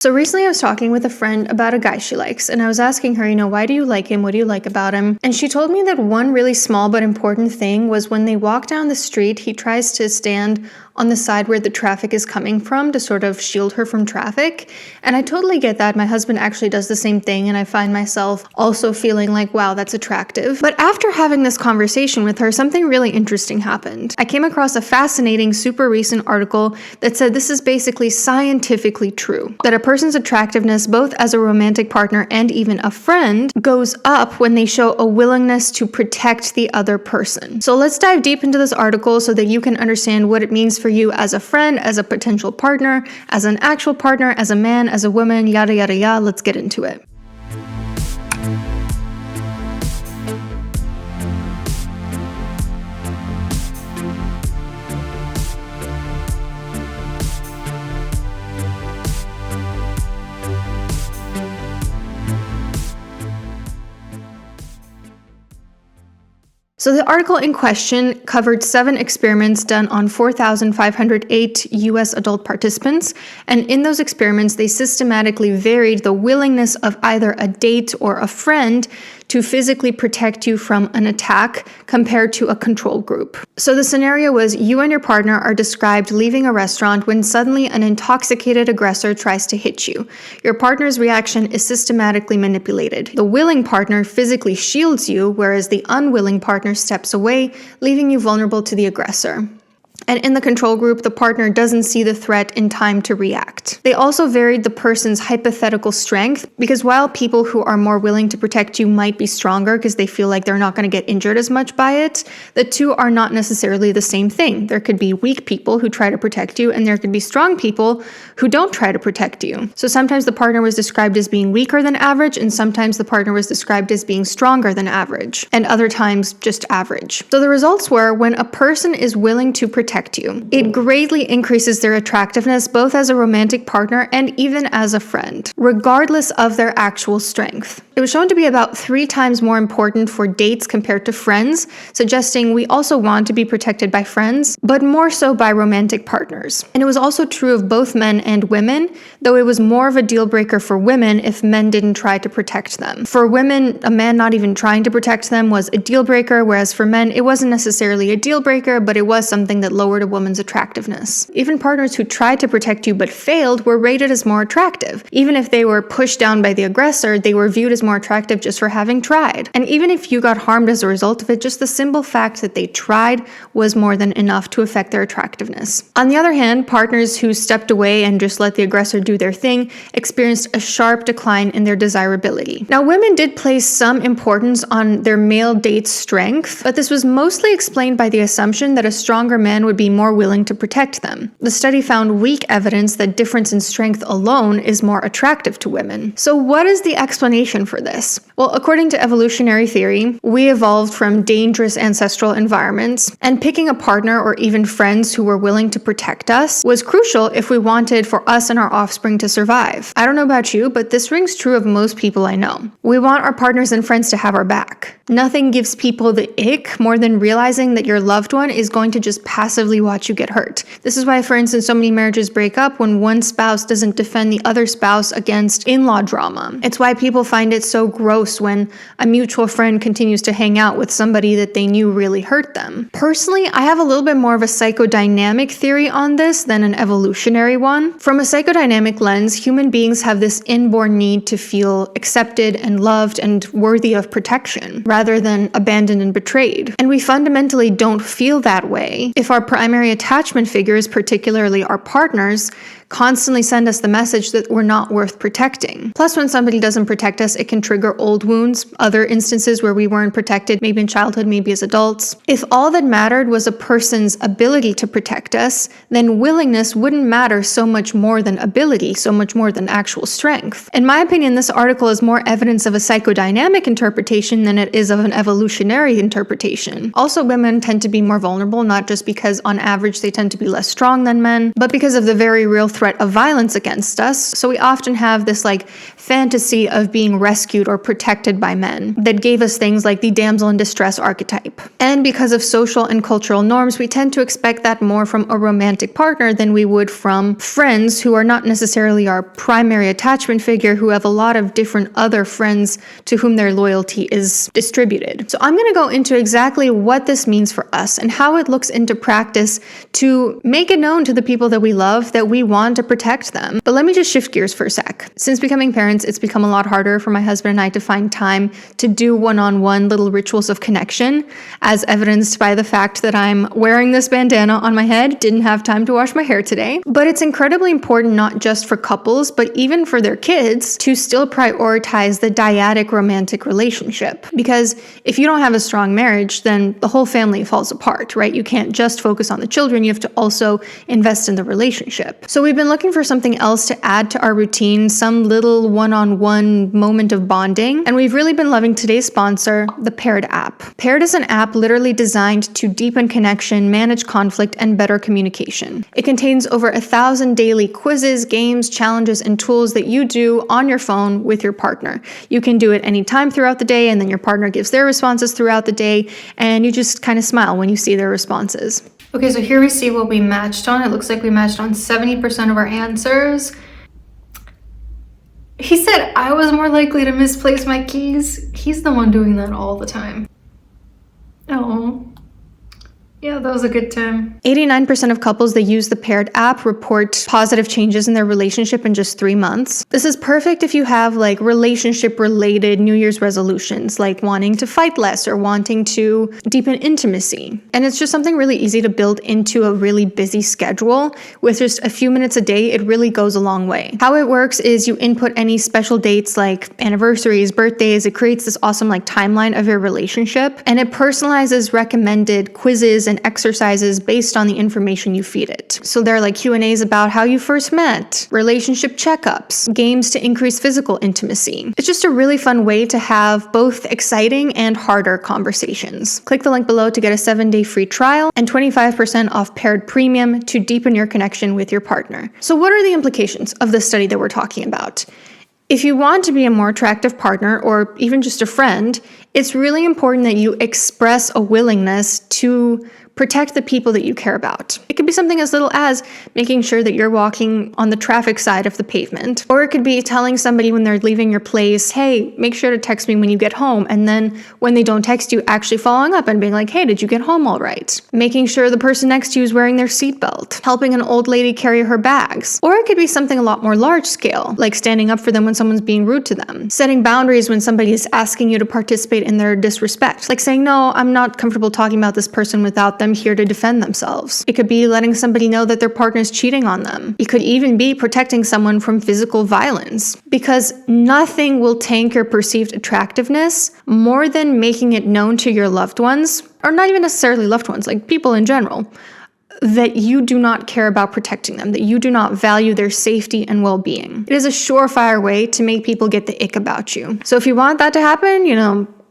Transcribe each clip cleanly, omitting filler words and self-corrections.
So recently I was talking with a friend about a guy she likes, and I was asking her, why do you like him? What do you like about him? And she told me that one really small but important thing was when they walk down the street, he tries to stand on the side where the traffic is coming from to sort of shield her from traffic. And I totally get that. My husband actually does the same thing, and I find myself also feeling like, wow, that's attractive. But after having this conversation with her, something really interesting happened. I came across a fascinating, super recent article that said this is basically scientifically true, that a person's attractiveness, both as a romantic partner and even a friend, goes up when they show a willingness to protect the other person. So let's dive deep into this article so that you can understand what it means for you as a friend, as a potential partner, as an actual partner, as a man, as a woman, yada yada yada. Let's get into it. So the article in question covered 7 experiments done on 4,508 US adult participants, and in those experiments, they systematically varied the willingness of either a date or a friend to physically protect you from an attack compared to a control group. So the scenario was you and your partner are described leaving a restaurant when suddenly an intoxicated aggressor tries to hit you. Your partner's reaction is systematically manipulated. The willing partner physically shields you, whereas the unwilling partner steps away, leaving you vulnerable to the aggressor. And in the control group, the partner doesn't see the threat in time to react. They also varied the person's hypothetical strength, because while people who are more willing to protect you might be stronger because they feel like they're not going to get injured as much by it, the two are not necessarily the same thing. There could be weak people who try to protect you, and there could be strong people who don't try to protect you. So sometimes the partner was described as being weaker than average, and sometimes the partner was described as being stronger than average, and other times just average. So the results were, when a person is willing to protect you, it greatly increases their attractiveness both as a romantic partner and even as a friend, regardless of their actual strength. It was shown to be about 3 times more important for dates compared to friends, suggesting we also want to be protected by friends, but more so by romantic partners. And it was also true of both men and women, though it was more of a deal breaker for women if men didn't try to protect them. For women, a man not even trying to protect them was a deal breaker, whereas for men, it wasn't necessarily a deal breaker, but it was something that lowered a woman's attractiveness. Even partners who tried to protect you but failed were rated as more attractive. Even if they were pushed down by the aggressor, they were viewed as more attractive just for having tried. And even if you got harmed as a result of it, just the simple fact that they tried was more than enough to affect their attractiveness. On the other hand, partners who stepped away and just let the aggressor do their thing experienced a sharp decline in their desirability. Now, women did place some importance on their male date's strength, but this was mostly explained by the assumption that a stronger man would be more willing to protect them. The study found weak evidence that difference in strength alone is more attractive to women. So what is the explanation for this? Well, according to evolutionary theory, we evolved from dangerous ancestral environments, and picking a partner or even friends who were willing to protect us was crucial if we wanted for us and our offspring to survive. I don't know about you, but this rings true of most people I know. We want our partners and friends to have our back. Nothing gives people the ick more than realizing that your loved one is going to just passively watch you get hurt. This is why, for instance, so many marriages break up when one spouse doesn't defend the other spouse against in-law drama. It's why people find it so gross when a mutual friend continues to hang out with somebody that they knew really hurt them. Personally, I have a little bit more of a psychodynamic theory on this than an evolutionary one. From a psychodynamic lens, human beings have this inborn need to feel accepted and loved and worthy of protection, rather than abandoned and betrayed. And we fundamentally don't feel that way if our primary attachment figures, particularly our partners, constantly send us the message that we're not worth protecting. Plus, when somebody doesn't protect us, it can trigger old wounds, other instances where we weren't protected, maybe in childhood, maybe as adults. If all that mattered was a person's ability to protect us, then willingness wouldn't matter so much more than ability, so much more than actual strength. In my opinion, this article is more evidence of a psychodynamic interpretation than it is of an evolutionary interpretation. Also, women tend to be more vulnerable, not just because on average they tend to be less strong than men, but because of the very real threat threat of violence against us. So we often have this like fantasy of being rescued or protected by men that gave us things like the damsel in distress archetype. And because of social and cultural norms, we tend to expect that more from a romantic partner than we would from friends who are not necessarily our primary attachment figure, who have a lot of different other friends to whom their loyalty is distributed. So I'm going to go into exactly what this means for us and how it looks into practice to make it known to the people that we love that we want to protect them. But let me just shift gears for a sec. Since becoming parents, it's become a lot harder for my husband and I to find time to do one-on-one little rituals of connection, as evidenced by the fact that I'm wearing this bandana on my head, didn't have time to wash my hair today. But it's incredibly important not just for couples, but even for their kids to still prioritize the dyadic romantic relationship. Because if you don't have a strong marriage, then the whole family falls apart, right? You can't just focus on the children, you have to also invest in the relationship. So we've been looking for something else to add to our routine, some little one-on-one moment of bonding, and we've really been loving today's sponsor, the Paired app. Paired is an app literally designed to deepen connection, manage conflict, and better communication. It contains over 1,000 daily quizzes, games, challenges, and tools that you do on your phone with your partner. You can do it anytime throughout the day, and then your partner gives their responses throughout the day, and you just kind of smile when you see their responses. Okay, so here we see what we matched on. It looks like we matched on 70% of our answers. He said I was more likely to misplace my keys. He's the one doing that all the time. Oh. Yeah, that was a good time. 89% of couples that use the Paired app report positive changes in their relationship in just 3 months. This is perfect if you have like relationship-related New Year's resolutions, like wanting to fight less or wanting to deepen intimacy. And it's just something really easy to build into a really busy schedule. With just a few minutes a day, it really goes a long way. How it works is you input any special dates like anniversaries, birthdays. It creates this awesome like timeline of your relationship, and it personalizes recommended quizzes and exercises based on the information you feed it. So there are like Q&As about how you first met, relationship checkups, games to increase physical intimacy. It's just a really fun way to have both exciting and harder conversations. Click the link below to get a 7-day free trial and 25% off Paired Premium to deepen your connection with your partner. So what are the implications of the study that we're talking about? If you want to be a more attractive partner or even just a friend, it's really important that you express a willingness to protect the people that you care about. It could be something as little as making sure that you're walking on the traffic side of the pavement. Or it could be telling somebody when they're leaving your place, hey, make sure to text me when you get home. And then when they don't text you, actually following up and being like, hey, did you get home all right? Making sure the person next to you is wearing their seatbelt. Helping an old lady carry her bags. Or it could be something a lot more large scale, like standing up for them when someone's being rude to them. Setting boundaries when somebody is asking you to participate in their disrespect. Like saying, no, I'm not comfortable talking about this person without them here to defend themselves. It could be letting somebody know that their partner is cheating on them. It could even be protecting someone from physical violence, because nothing will tank your perceived attractiveness more than making it known to your loved ones, or not even necessarily loved ones, like people in general, that you do not care about protecting them, that you do not value their safety and well-being. It is a surefire way to make people get the ick about you. So if you want that to happen,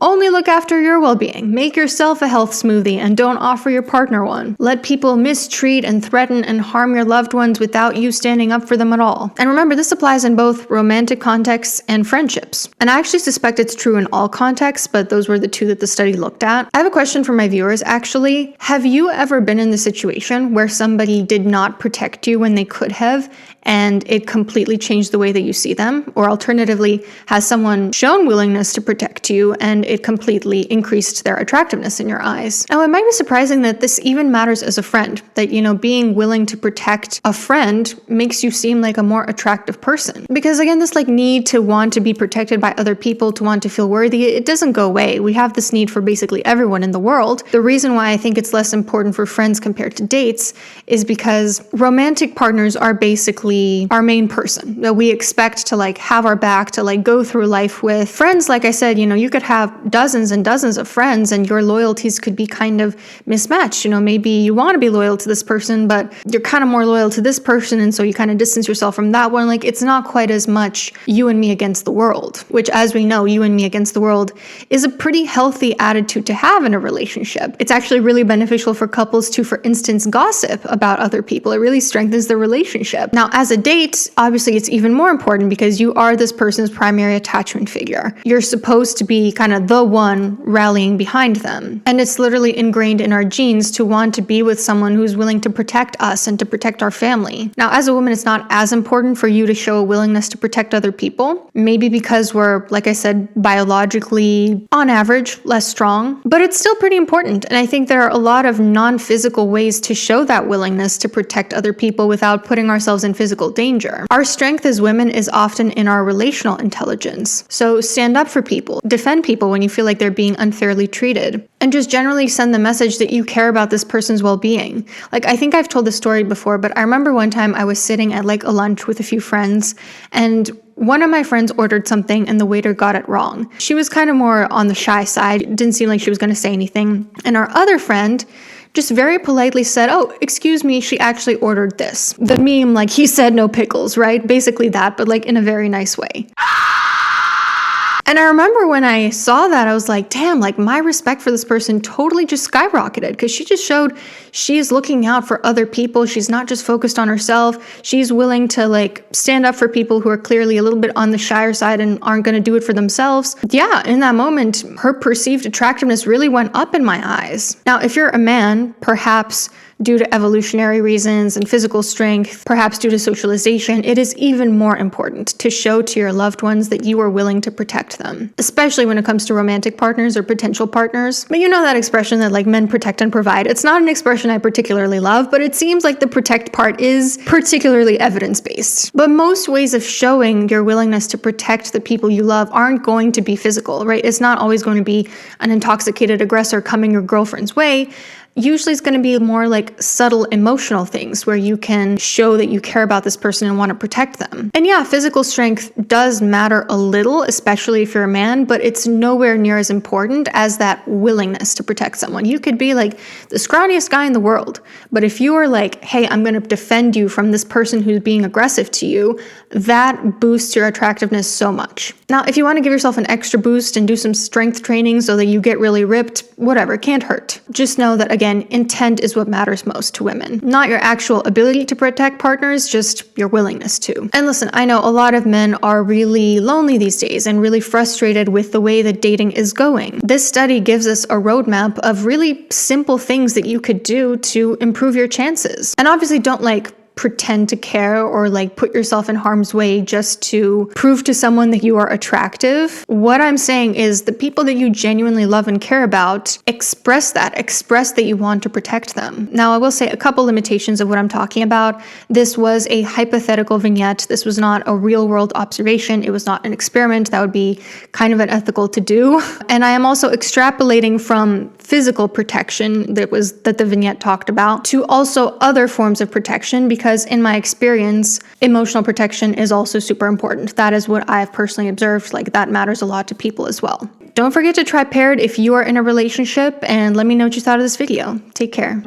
only look after your well-being. Make yourself a health smoothie and don't offer your partner one. Let people mistreat and threaten and harm your loved ones without you standing up for them at all. And remember, this applies in both romantic contexts and friendships. And I actually suspect it's true in all contexts, but those were the two that the study looked at. I have a question for my viewers, actually. Have you ever been in the situation where somebody did not protect you when they could have, and it completely changed the way that you see them? Or alternatively, has someone shown willingness to protect you and it completely increased their attractiveness in your eyes? Now, it might be surprising that this even matters as a friend, that, being willing to protect a friend makes you seem like a more attractive person. Because again, this need to want to be protected by other people, to want to feel worthy, it doesn't go away. We have this need for basically everyone in the world. The reason why I think it's less important for friends compared to dates is because romantic partners are basically our main person that we expect to have our back, to go through life with. Friends, like I said, you could have got dozens and dozens of friends and your loyalties could be kind of mismatched. Maybe you want to be loyal to this person, but you're kind of more loyal to this person. And so you kind of distance yourself from that one. Like, it's not quite as much you and me against the world, which, as we know, you and me against the world is a pretty healthy attitude to have in a relationship. It's actually really beneficial for couples to, for instance, gossip about other people. It really strengthens the relationship. Now, as a date, obviously it's even more important because you are this person's primary attachment figure. You're supposed to be kind of the one rallying behind them. And it's literally ingrained in our genes to want to be with someone who's willing to protect us and to protect our family. Now, as a woman, it's not as important for you to show a willingness to protect other people. Maybe because we're, like I said, biologically, on average, less strong. But it's still pretty important. And I think there are a lot of non-physical ways to show that willingness to protect other people without putting ourselves in physical danger. Our strength as women is often in our relational intelligence. So stand up for people, defend people when you feel like they're being unfairly treated, and just generally send the message that you care about this person's well-being. Like, I think I've told this story before, but I remember one time I was sitting at like a lunch with a few friends, and one of my friends ordered something and the waiter got it wrong. She was kind of more on the shy side. It didn't seem like she was going to say anything. And our other friend just very politely said, "Oh, excuse me, she actually ordered this." The meme, like, he said no pickles, right? Basically that, but like in a very nice way. And I remember when I saw that, I was like, damn, like my respect for this person totally just skyrocketed because she just showed she is looking out for other people. She's not just focused on herself. She's willing to like stand up for people who are clearly a little bit on the shyer side and aren't going to do it for themselves. Yeah, in that moment, her perceived attractiveness really went up in my eyes. Now, if you're a man, perhaps due to evolutionary reasons and physical strength, perhaps due to socialization, it is even more important to show to your loved ones that you are willing to protect them, especially when it comes to romantic partners or potential partners. But you know that expression that like men protect and provide. It's not an expression I particularly love, but it seems like the protect part is particularly evidence-based. But most ways of showing your willingness to protect the people you love aren't going to be physical, right? It's not always going to be an intoxicated aggressor coming your girlfriend's way. Usually it's going to be more like subtle emotional things where you can show that you care about this person and want to protect them. And yeah, physical strength does matter a little, especially if you're a man, but it's nowhere near as important as that willingness to protect someone. You could be like the scrawniest guy in the world, but if you are like, hey, I'm going to defend you from this person who's being aggressive to you, that boosts your attractiveness so much. Now, if you want to give yourself an extra boost and do some strength training so that you get really ripped, whatever, can't hurt. Just know that, again, intent is what matters most to women. Not your actual ability to protect partners, just your willingness to. And listen, I know a lot of men are really lonely these days and really frustrated with the way that dating is going. This study gives us a roadmap of really simple things that you could do to improve your chances. And obviously don't like pretend to care or like put yourself in harm's way just to prove to someone that you are attractive. What I'm saying is the people that you genuinely love and care about, express that you want to protect them. Now, I will say a couple limitations of what I'm talking about. This was a hypothetical vignette. This was not a real world observation. It was not an experiment. That would be kind of unethical to do. And I am also extrapolating from physical protection that the vignette talked about to also other forms of protection, because in my experience, emotional protection is also super important. That is what I have personally observed. Like, that matters a lot to people as well. Don't forget to try Paired if you are in a relationship, and let me know what you thought of this video. Take care.